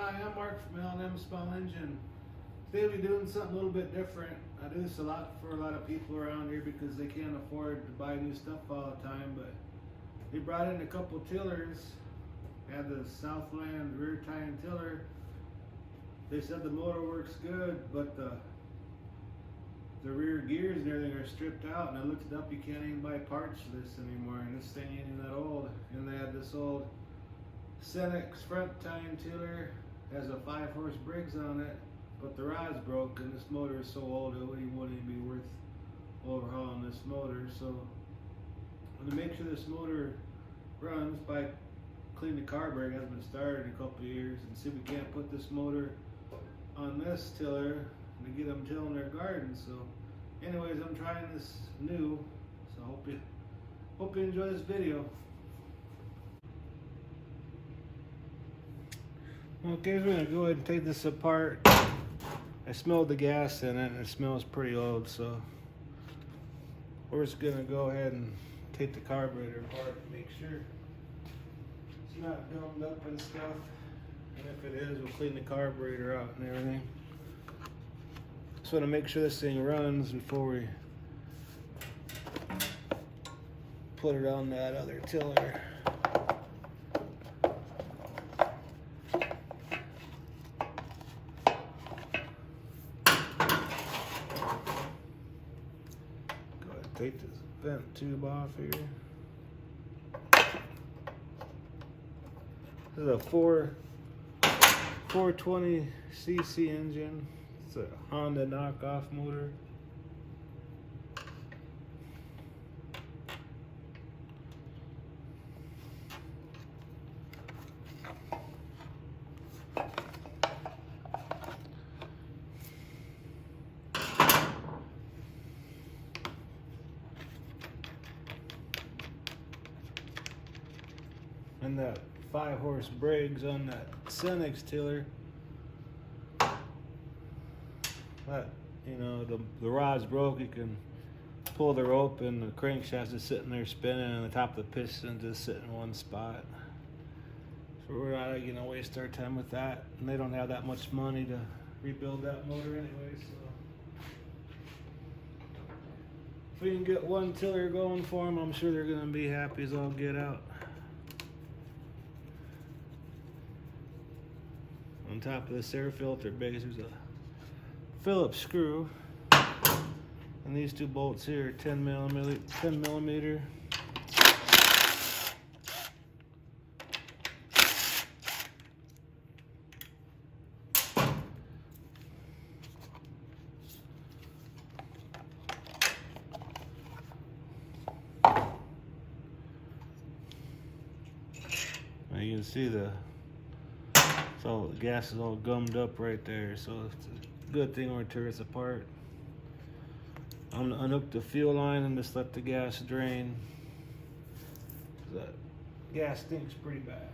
Hi, I'm Mark from L&M Small Engine. Today we're doing something a little bit different. I do this a lot for a lot of people around here because they can't afford to buy new stuff all the time, but they brought in a couple tillers. They had the Southland rear tine tiller. They said the motor works good, but the rear gears and everything are stripped out, and I looked it up, you can't even buy parts for this anymore, and this thing ain't even that old. And they had this old Cenex front tine tiller, has a 5-horse Briggs on it, but the rod's broke, and this motor is so old it wouldn't even be worth overhauling this motor. So to make sure this motor runs, by clean the carburetor, it hasn't been started in a couple of years, and see if we can't put this motor on this tiller to get them tilling their garden. So anyways, I'm trying this new, so hope you enjoy this video. Okay, so we're gonna go ahead and take this apart. I smelled the gas in it and it smells pretty old, so we're just gonna go ahead and take the carburetor apart and make sure it's not gummed up and stuff. And if it is, we'll clean the carburetor out and everything. Just want to make sure this thing runs before we put it on that other tiller. Go ahead and take this vent tube off here. This is a 420cc engine. It's a Honda knockoff motor. And that 5-horse Briggs on that Cenex tiller. That, you know, the rod's broke, you can pull the rope and the crankshaft's just sitting there spinning, and the top of the piston just sitting in one spot. So we're not gonna waste our time with that, and they don't have that much money to rebuild that motor anyway. So if we can get one tiller going for them, I'm sure they're gonna be happy as all get out. On top of this air filter base, there's a Phillips screw, and these two bolts here are 10 millimeter. Now you can see the gas is all gummed up right there, so it's a good thing when it tears apart. I'm gonna unhook the fuel line and just let the gas drain. That gas stinks pretty bad.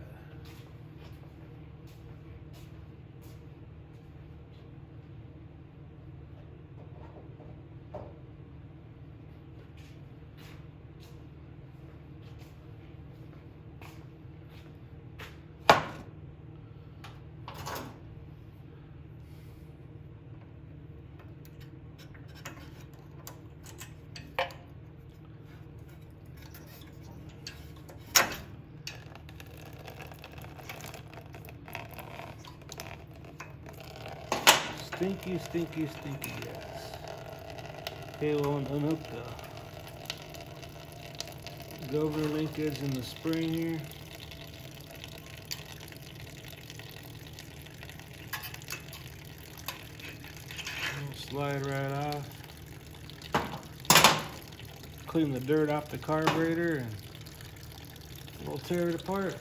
Stinky, stinky, stinky gas. Okay, we'll unhook the governor linkage in the spring here. We'll slide right off. Clean the dirt off the carburetor and we'll tear it apart.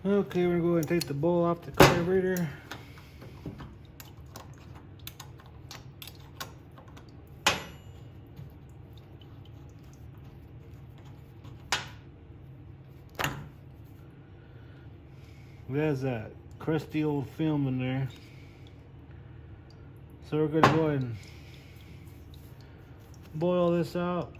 Okay, we're going to go ahead and take the bowl off the carburetor. There's that crusty old film in there. So we're gonna go ahead and boil this out.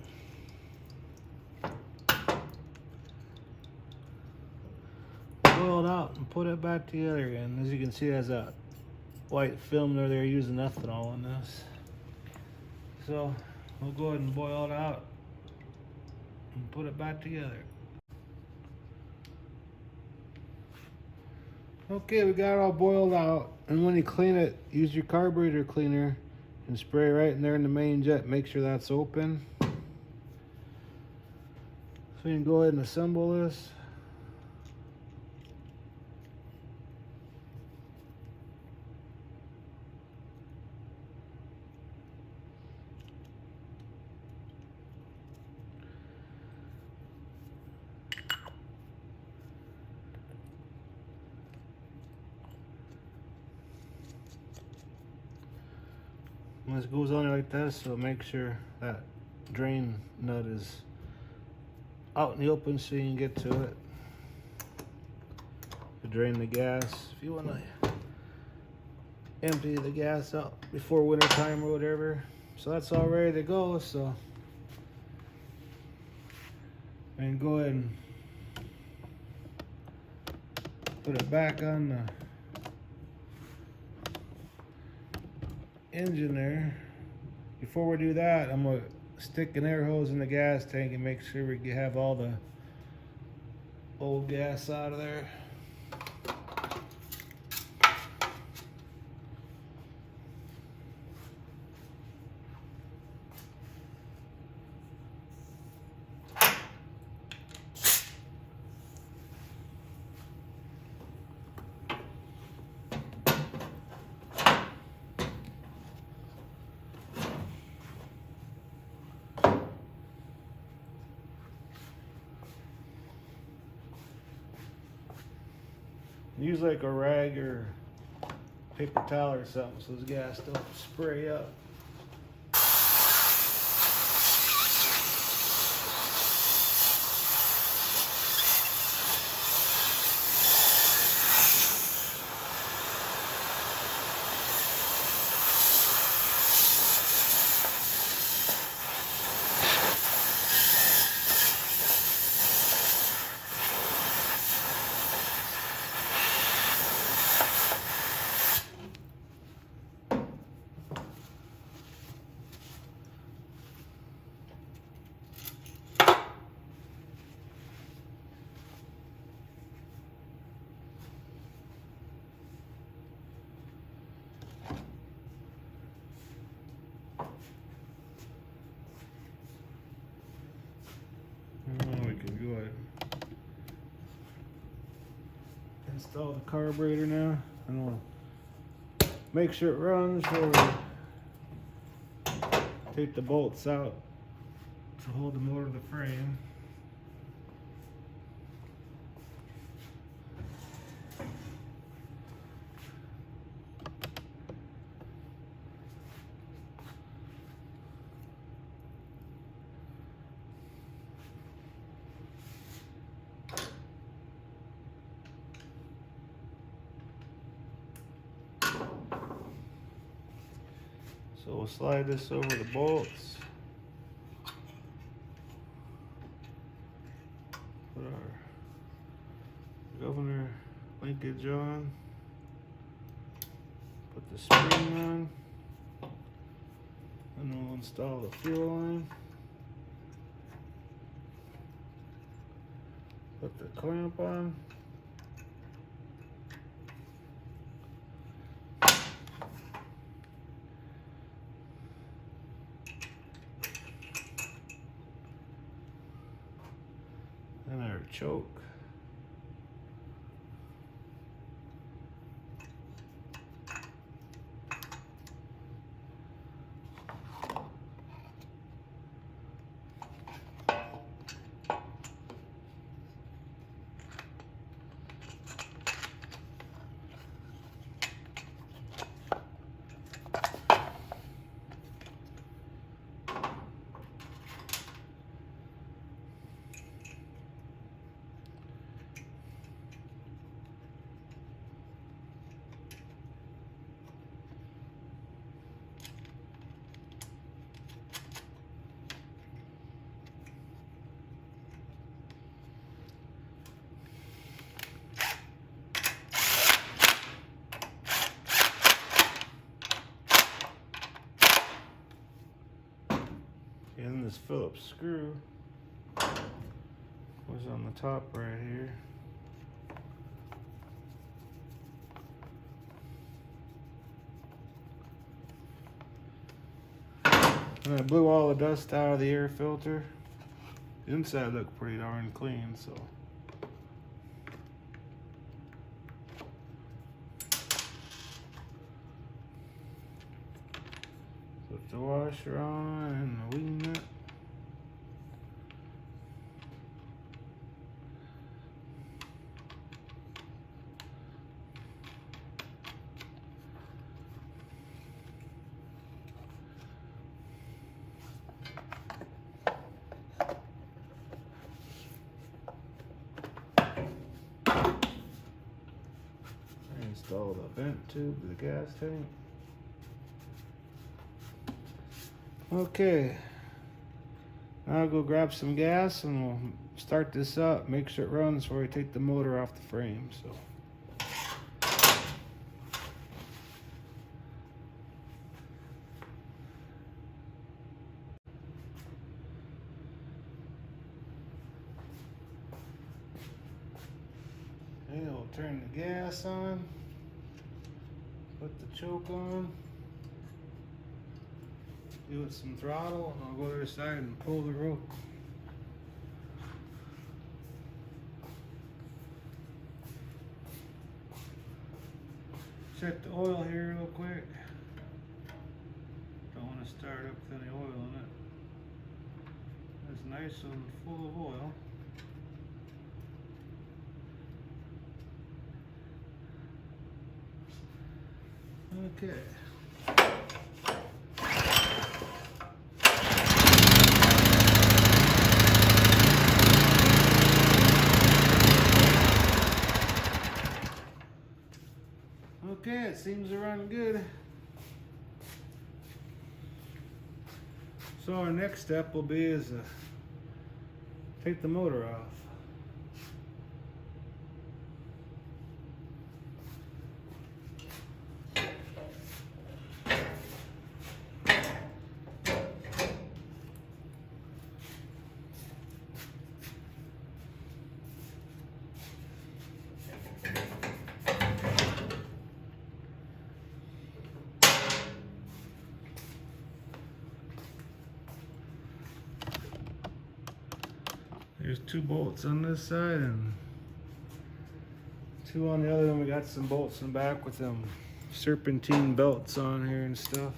Boil it out and put it back together again. As you can see, there's that white film there. They're using ethanol in this. So we'll go ahead and boil it out and put it back together. Okay, we got it all boiled out, and when you clean it, use your carburetor cleaner and spray right in there in the main jet. Make sure that's open. So you can go ahead and assemble this. And this goes on like this, so make sure that drain nut is out in the open so you can get to it. To drain the gas. If you want to empty the gas out before winter time or whatever. So that's all ready to go. So and go ahead and put it back on the engine there. Before we do that, I'm gonna stick an air hose in the gas tank and make sure we have all the old gas out of there. Use like a rag or paper towel or something so the gas don't spray up. We can go ahead and install the carburetor now. And we'll make sure it runs before we take the bolts out to hold the motor to the frame. So we'll slide this over the bolts. Put our governor linkage on. Put the spring on. And then we'll install the fuel line. Put the clamp on. And our choke. And this Phillips screw was on the top right here. And I blew all the dust out of the air filter. The inside looked pretty darn clean, so. Put the washer on and the wing nut. Install the vent tube to the gas tank. Okay, now I'll go grab some gas and we'll start this up, make sure it runs before we take the motor off the frame. So. Okay, we'll turn the gas on, put the choke on. Give it some throttle, and I'll go to the side and pull the rope. Check the oil here real quick. Don't want to start up with any oil in it. It's nice and full of oil. Okay. Okay, it seems to run good. So our next step will be is take the motor off. There's 2 bolts on this side and 2 on the other, and we got some bolts in the back with them serpentine belts on here and stuff.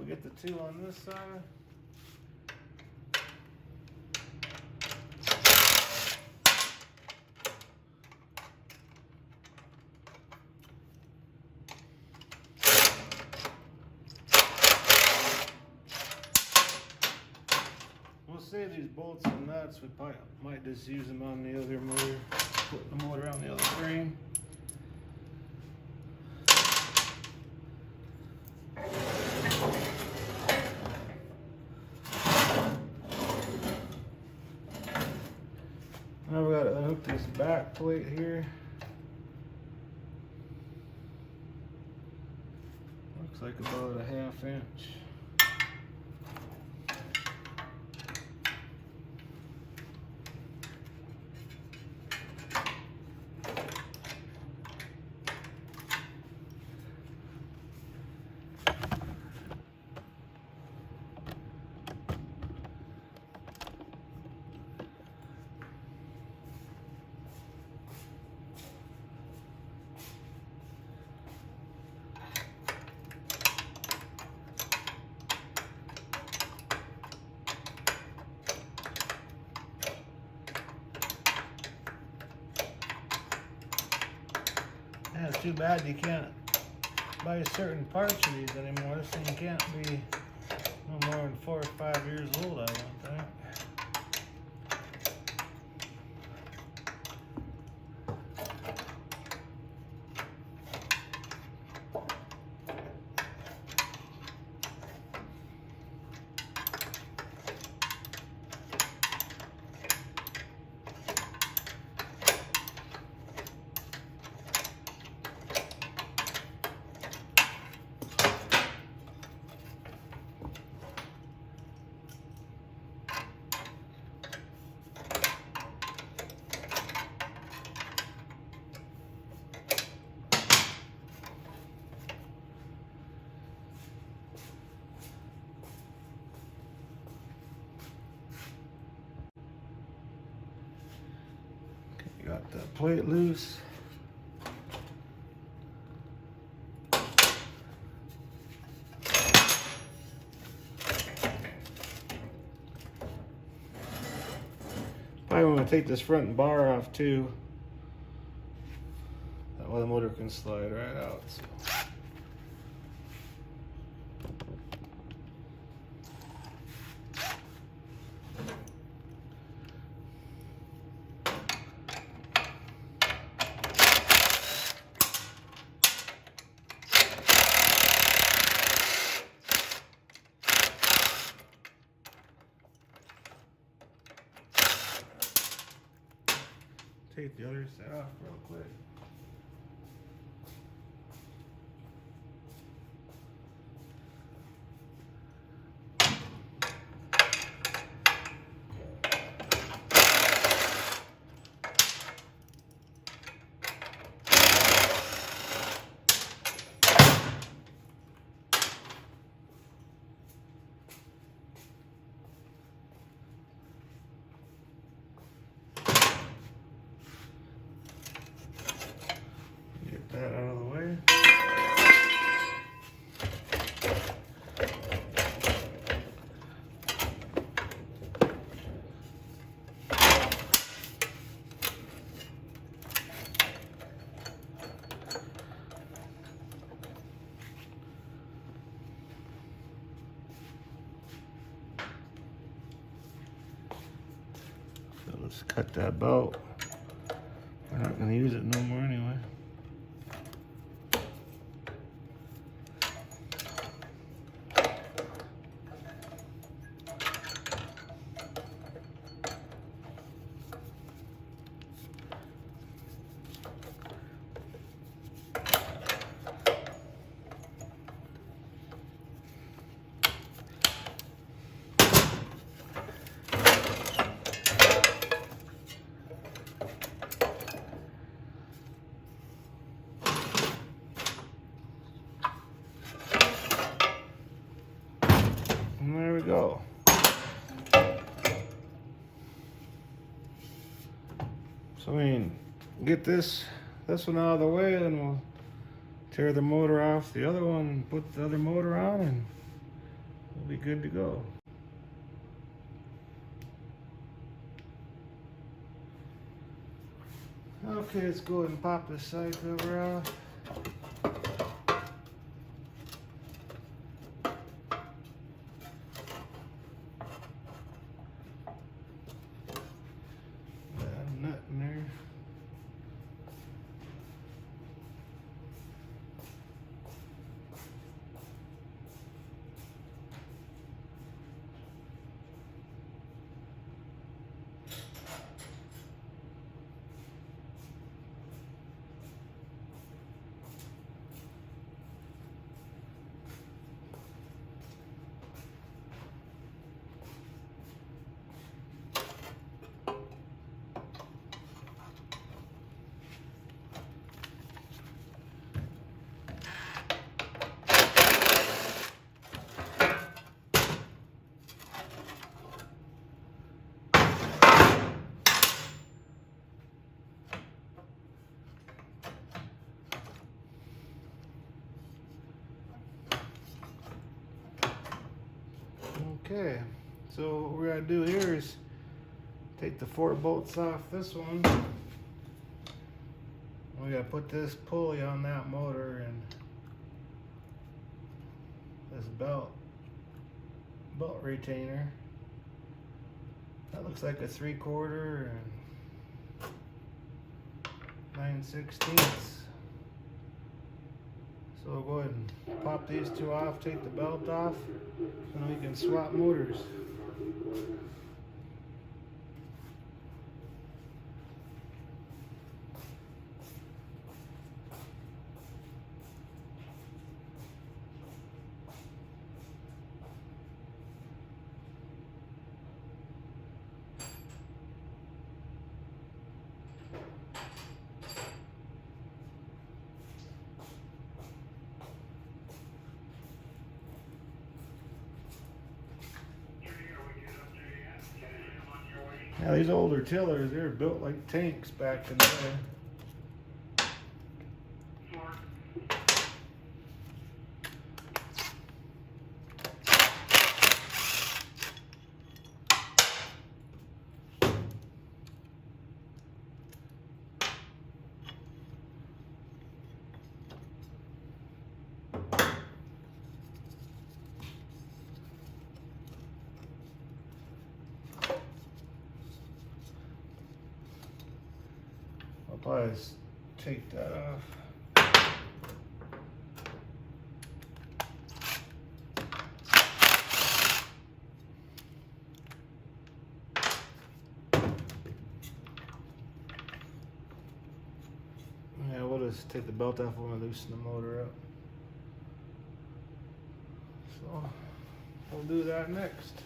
Get the 2 on this side. We'll save these bolts and nuts. We probably might just use them on the other motor, put the motor on the other frame. this back plate here. Looks like about a 1/2 inch. Yeah, it's too bad you can't buy certain parts of these anymore. This thing can't be no more than 4 or 5 years old, I don't think. Got the plate loose. Probably want to take this front bar off too. That way the motor can slide right out. So. Take the other side off real quick. That out of the way. So let's cut that bolt. We're not going to use it no more anyway. And there we go. So I mean, get this one out of the way, and we'll tear the motor off the other one and put the other motor on, and we'll be good to go. Okay, let's go ahead and pop this side cover off. Nut in there. Okay, so what we're gonna do here is take the 4 bolts off this one. We gotta put this pulley on that motor and this belt retainer. That looks like a 3/4 and 9/16. So we'll go ahead and pop these 2 off, take the belt off, and we can swap motors. Now these older tillers, they were built like tanks back in the day. I'll probably just take that off. Yeah, we'll just take the belt off when we loosen the motor up. So we'll do that next.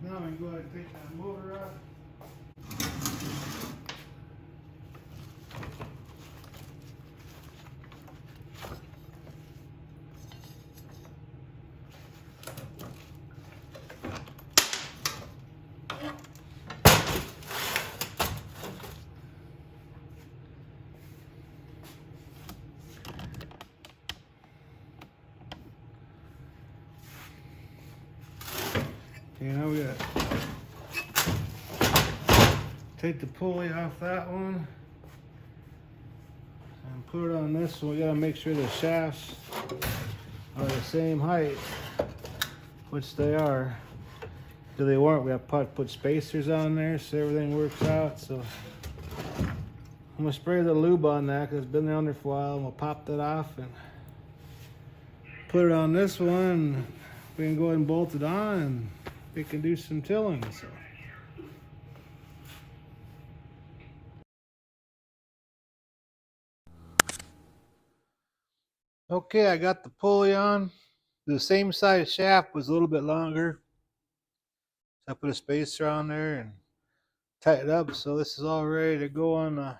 Now I'm going to go ahead and take that motor off. Okay, now we got take the pulley off that one and put it on this one. We gotta make sure the shafts are the same height, which they are. If they weren't, we have to put spacers on there so everything works out. So I'm gonna spray the lube on that because it's been there under for a while, and we'll pop that off and put it on this one. We can go ahead and bolt it on and we can do some tilling. So. Okay, I got the pulley on. The same size shaft was a little bit longer. So I put a spacer on there and tighten it up. So this is all ready to go on the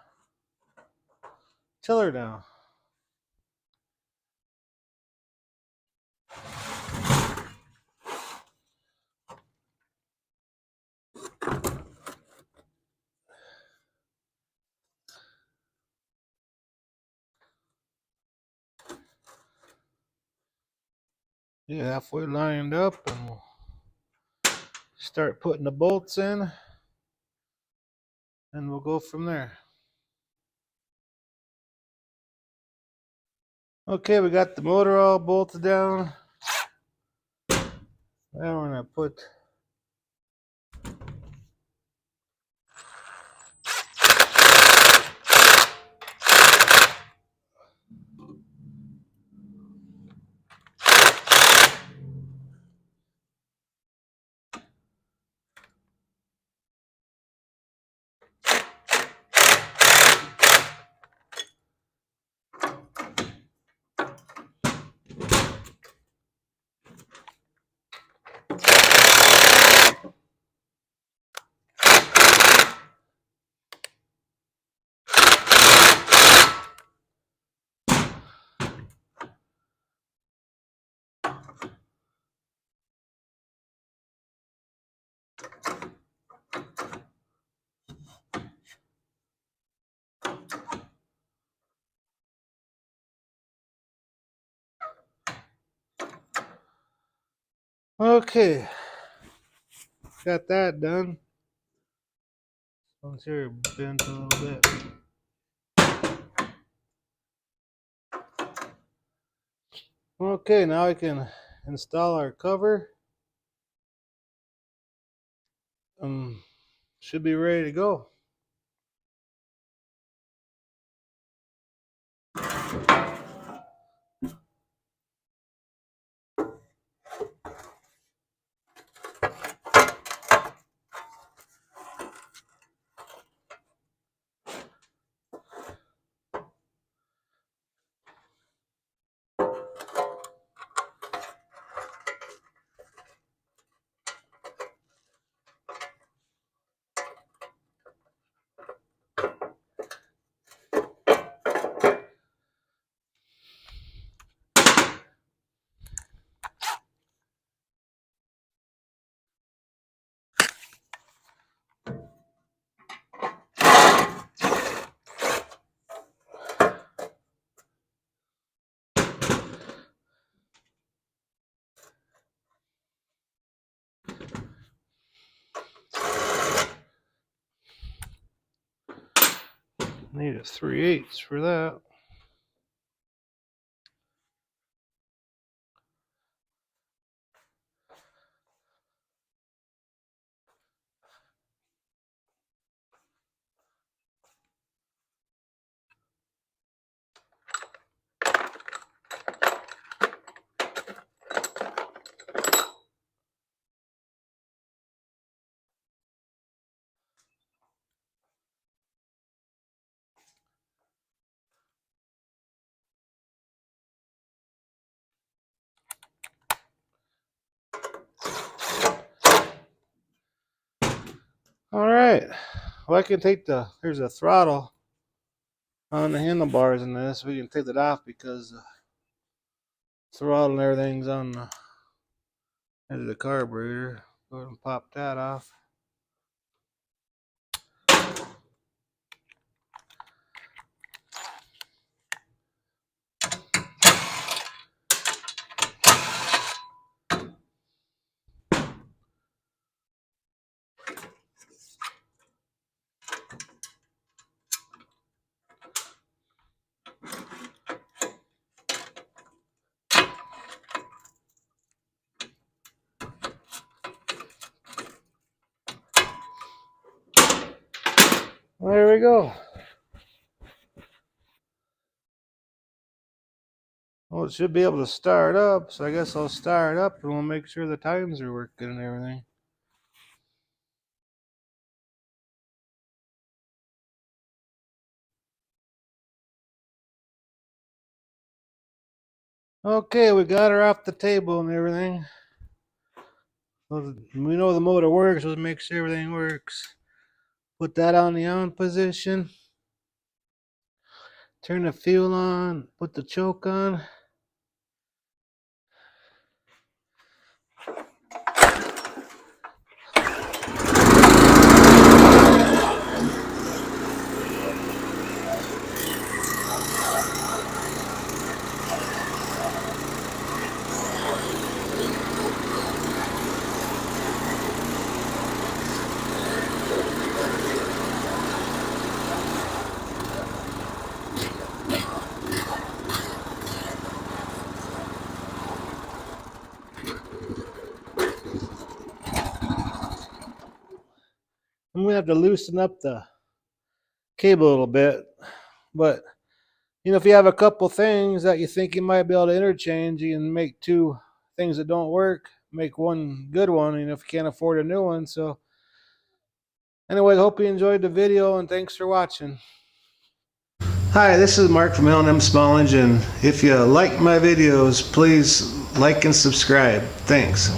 tiller now. Yeah, halfway lined up, and we'll start putting the bolts in, and we'll go from there. Okay, we got the motor all bolted down. Now we're gonna put Okay, got that done. Let's hear it bent a little bit. Okay, now I can install our cover. Should be ready to go. Need a 3/8 for that. All right. Well, I can take there's a throttle on the handlebars in this. We can take that off because the throttle and everything's on the edge of the carburetor. Go ahead and pop that off. There we go. Well, it should be able to start up, so I guess I'll start up and we'll make sure the times are working and everything. Okay, we got her off the table and everything. Well, we know the motor works, let's make sure everything works. Put that on the on position. Turn the fuel on, put the choke on. I'm gonna have to loosen up the cable a little bit, but you know, if you have a couple things that you think you might be able to interchange, you can make two things that don't work, make one good one, if you can't afford a new one. So anyway, hope you enjoyed the video and thanks for watching. Hi, this is Mark from L&M Small Engine. If you like my videos, please like and subscribe. Thanks.